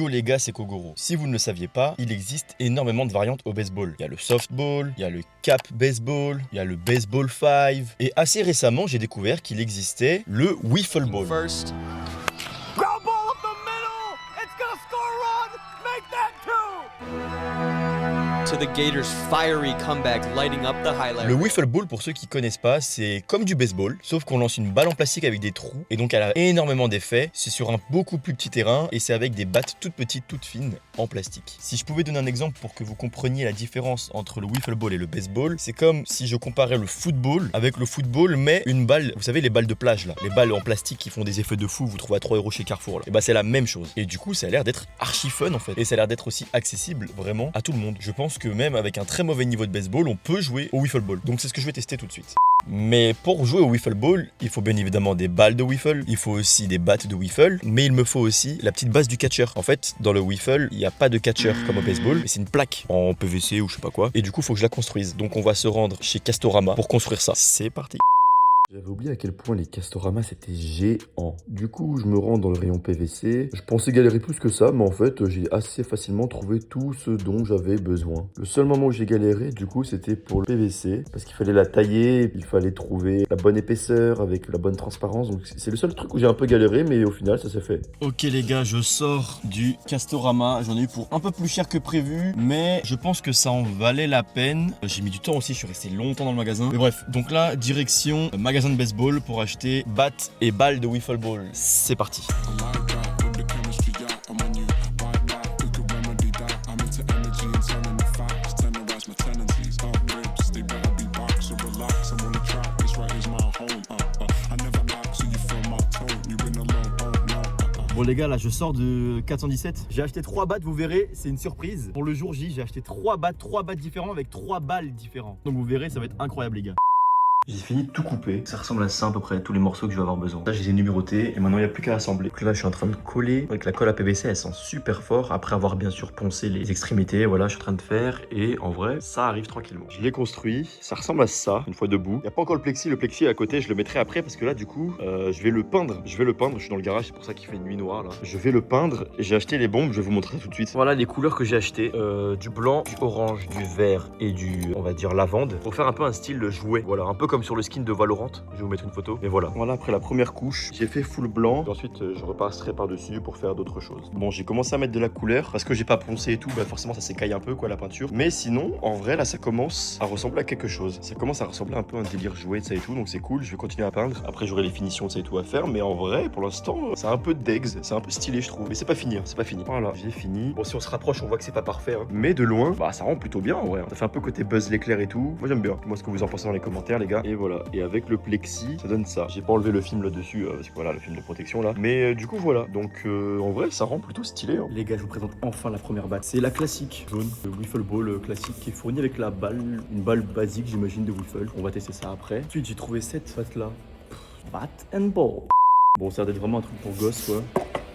Yo les gars, c'est Kogoro. Si vous ne le saviez pas, il existe énormément de variantes au baseball. Il y a le softball, il y a le cap baseball, il y a le baseball 5. Et assez récemment, j'ai découvert qu'il existait le wiffle ball. First. Ground ball up the middle! It's gonna score a run! Make that two! To the Gators' fiery comeback, lighting up the highlight. Le wiffle ball, pour ceux qui connaissent pas, c'est comme du baseball, sauf qu'on lance une balle en plastique avec des trous, et donc elle a énormément d'effets. C'est sur un beaucoup plus petit terrain, et c'est avec des battes toutes petites, toutes fines, en plastique. Si je pouvais donner un exemple pour que vous compreniez la différence entre le wiffle ball et le baseball, c'est comme si je comparais le football avec le football, mais une balle, vous savez les balles de plage là, les balles en plastique qui font des effets de fou, vous trouvez à 3 € chez Carrefour là. Et bah c'est la même chose. Et du coup, ça a l'air d'être archi fun en fait, et ça a l'air d'être aussi accessible vraiment à tout le monde. Je pense que même avec un très mauvais niveau de baseball, on peut jouer au wiffle ball. Donc c'est ce que je vais tester tout de suite. Mais pour jouer au wiffle ball, il faut bien évidemment des balles de wiffle, il faut aussi des battes de wiffle, mais il me faut aussi la petite base du catcher. En fait, dans le wiffle, il n'y a pas de catcher comme au baseball, mais c'est une plaque en PVC ou je sais pas quoi. Et du coup, il faut que je la construise. Donc on va se rendre chez Castorama pour construire ça. C'est parti. J'avais oublié à quel point les Castorama c'était géant. Du coup, je me rends dans le rayon PVC. Je pensais galérer plus que ça, mais en fait, j'ai assez facilement trouvé tout ce dont j'avais besoin. Le seul moment où j'ai galéré, du coup, c'était pour le PVC, parce qu'il fallait la tailler, il fallait trouver la bonne épaisseur avec la bonne transparence. Donc c'est le seul truc où j'ai un peu galéré, mais au final, ça s'est fait. Ok les gars, je sors du Castorama. J'en ai eu pour un peu plus cher que prévu, mais je pense que ça en valait la peine. J'ai mis du temps aussi, je suis resté longtemps dans le magasin. Mais bref, donc là, direction magasin de baseball pour acheter battes et balles de wiffle ball. C'est parti. Bon les gars, là je sors de 417. J'ai acheté 3 battes, vous verrez, c'est une surprise. Pour le jour J, j'ai acheté 3 battes différents avec 3 balles différentes. Donc vous verrez, ça va être incroyable les gars. J'ai fini de tout couper. Ça ressemble à ça à peu près, tous les morceaux que je vais avoir besoin. Là, je les ai numérotés et maintenant, il n'y a plus qu'à assembler. Donc là, je suis en train de coller avec la colle à PVC. Elle sent super fort. Après avoir bien sûr poncé les extrémités, voilà, je suis en train de faire. Et en vrai, ça arrive tranquillement. Je l'ai construit. Ça ressemble à ça, une fois debout. Il n'y a pas encore le plexi. Le plexi à côté, je le mettrai après parce que là, du coup, je vais le peindre. Je suis dans le garage, c'est pour ça qu'il fait une nuit noire là. Je vais le peindre. J'ai acheté les bombes, je vais vous montrer ça tout de suite. Voilà les couleurs que j'ai achetées. Du blanc, du orange, du vert et du, on va dire, lavande. Pour faire un peu un style de jouet. Voilà, un peu comme sur le skin de Valorant. Je vais vous mettre une photo. Et voilà. Voilà, après la première couche, j'ai fait full blanc. Et ensuite, je repasserai par-dessus pour faire d'autres choses. Bon, j'ai commencé à mettre de la couleur parce que j'ai pas poncé et tout. Bah, forcément, ça s'écaille un peu, quoi, la peinture. Mais sinon, en vrai, là, ça commence à ressembler à quelque chose. Ça commence à ressembler un peu à un délire jouet, ça et tout. Donc, c'est cool. Je vais continuer à peindre. Après, j'aurai les finitions, ça et tout à faire. Mais en vrai, pour l'instant, c'est un peu d'egs. C'est un peu stylé, je trouve. Mais c'est pas fini, hein. C'est pas fini. Voilà, j'ai fini. Bon, si on se rapproche, on voit que c'est pas parfait. Hein. Mais de loin, bah, ça rend plutôt bien, en vrai. Ça fait un peu côté Buzz l'éclair et tout. Moi, j'aime bien. Moi, ce que vous en pensez dans les commentaires, les gars. Et voilà. Et avec le plexi, ça donne ça. J'ai pas enlevé le film là-dessus, parce que voilà, le film de protection là. Mais du coup, voilà. Donc, en vrai, ça rend plutôt stylé. Hein. Les gars, je vous présente enfin la première batte. C'est la classique jaune, le wiffle ball classique qui est fourni avec la balle, une balle basique, j'imagine, de wiffle. On va tester ça après. Ensuite, j'ai trouvé cette batte là. Bat and ball. Bon, ça a l'air d'être vraiment un truc pour gosse, quoi.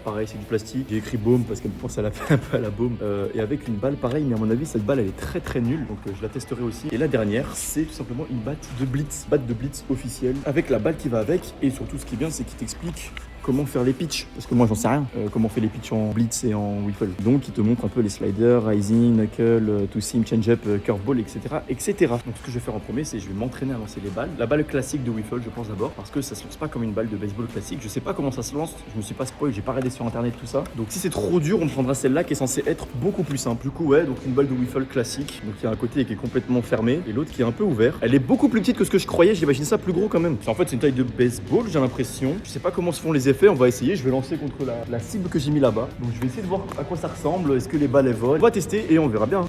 Pareil, c'est du plastique. J'ai écrit baume parce qu'elle me pense à la un peu à la baume. Et avec une balle pareil, mais à mon avis, cette balle elle est très très nulle. Donc je la testerai aussi. Et la dernière, c'est tout simplement une batte de blitz. Batte de blitz officielle. Avec la balle qui va avec. Et surtout, ce qui est bien, c'est qu'il t'explique comment faire les pitchs. Parce que moi, j'en sais rien. Comment on fait les pitchs en blitz et en wiffle. Donc, il te montre un peu les sliders, rising, knuckle, two seam, change-up, curveball, etc., etc. Donc, ce que je vais faire en premier, c'est je vais m'entraîner à lancer les balles. La balle classique de wiffle, je pense d'abord, parce que ça se lance pas comme une balle de baseball classique. Je sais pas comment ça se lance. Je me suis pas spoil, j'ai pas regardé sur internet tout ça. Donc, si c'est trop dur, on prendra celle-là qui est censée être beaucoup plus simple. Du coup, ouais, donc une balle de wiffle classique. Donc, il y a un côté qui est complètement fermé et l'autre qui est un peu ouvert. Elle est beaucoup plus petite que ce que je croyais. J'imagine ça plus gros quand même. En fait, c'est une taille de baseball, j'ai l'impression. Je sais pas comment se font les effets. On va essayer. Je vais lancer contre la cible que j'ai mis là-bas. Donc je vais essayer de voir à quoi ça ressemble. Est-ce que les balles elles volent? On va tester et on verra bien.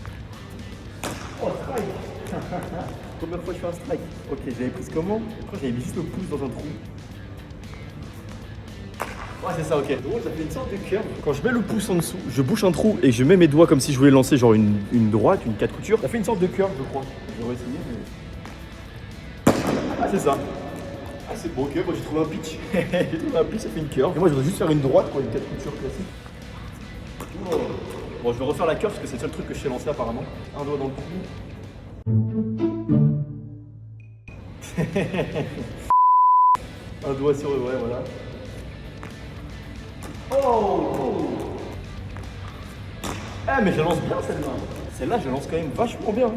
Oh, strike. Première fois que je fais un strike. Ok, j'avais pris comment? Je crois que j'avais mis juste le pouce dans un trou. Ouais, c'est ça, ok. Donc ça fait une sorte de curve. Quand je mets le pouce en dessous, je bouche un trou et je mets mes doigts comme si je voulais lancer genre une droite, une 4 coutures. Ça fait une sorte de curve, je crois. Je vais essayer. Mais... Ah, c'est ça. Ah, c'est bon, ok, moi j'ai trouvé un pitch. J'ai trouvé un pitch, ça fait une curve. Et moi je voudrais juste faire une droite, quoi, une 4 coutures classique. Oh. Bon, je vais refaire la curve parce que c'est le seul truc que je sais lancer apparemment. Un doigt dans le trou. Un doigt sur le, ouais, voilà. Oh! Ah mais je lance bien celle-là. Celle-là je lance quand même vachement bien.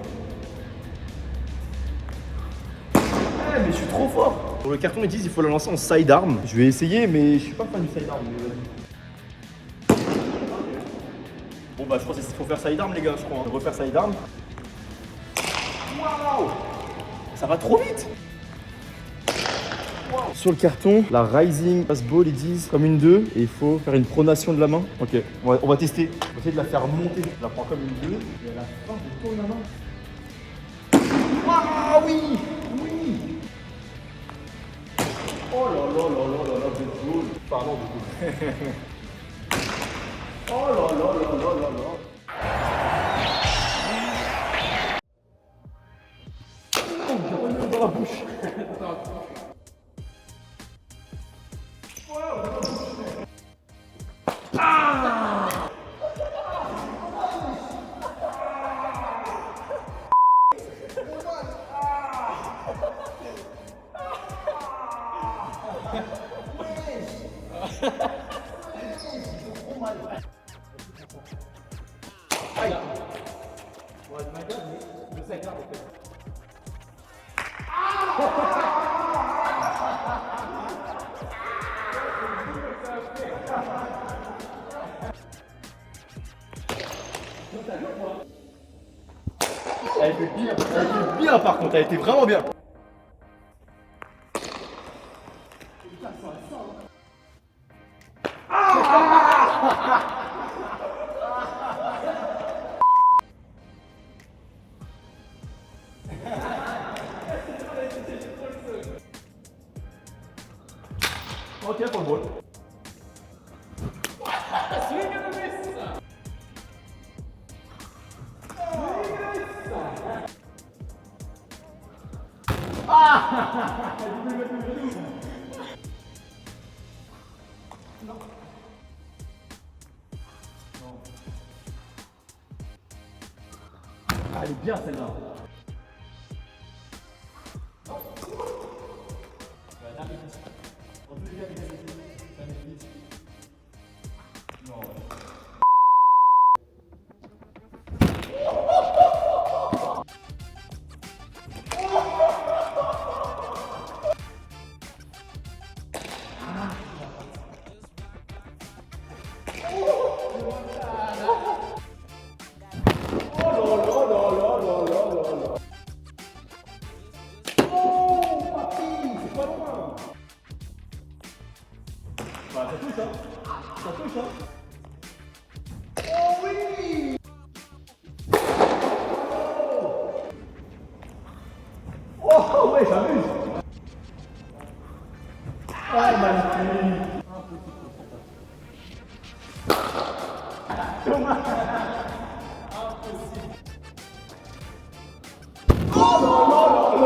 Ah mais je suis trop fort. Pour le carton ils disent il faut la lancer en sidearm. Je vais essayer mais je suis pas fan du sidearm. Mais vas-y. Bon bah je pense qu'il faut faire sidearm les gars je crois. Refaire sidearm. Waouh. Ça va trop vite. Wow. Sur le carton, la rising fastball ils disent comme une 2 et il faut faire une pronation de la main. Ok, on va tester. On va essayer de la faire monter. Je la prends comme une 2 et à la fin je tourne la main. Ah oui. Oui. Oh là là là là là là, baseball. Pardon du coup. Oh là là là là là là. Oh, j'ai dans la bouche. Aïe. Elle était bien par contre, elle était vraiment bien. Ok, pour le ball. Ah, elle est bien celle-là. Bah, ça touche, hein. Ça touche, hein. Oh oui. Oh ouais, j'amuse. Ah, magnifique. Oh non, non, non, non.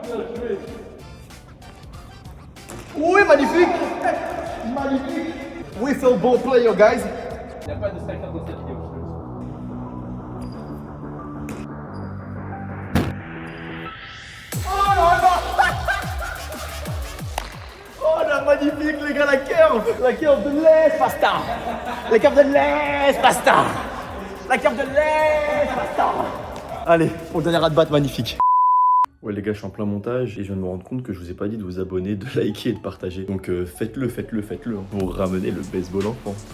Dieu, bien joué. Oui, magnifique. Magnifique. Whistle ball player, guys. Il n'y a pas de striker dans cette vidéo. Oh là là. Oh là, magnifique les gars, la curve de l'Est, pasta. La curve de l'Est, pasta. La curve de l'Est, pasta. Allez, pour le dernier at-bat, magnifique. Ouais les gars, je suis en plein montage et je viens de me rendre compte que je vous ai pas dit de vous abonner, de liker et de partager. Donc faites-le hein, pour ramener le baseball en France.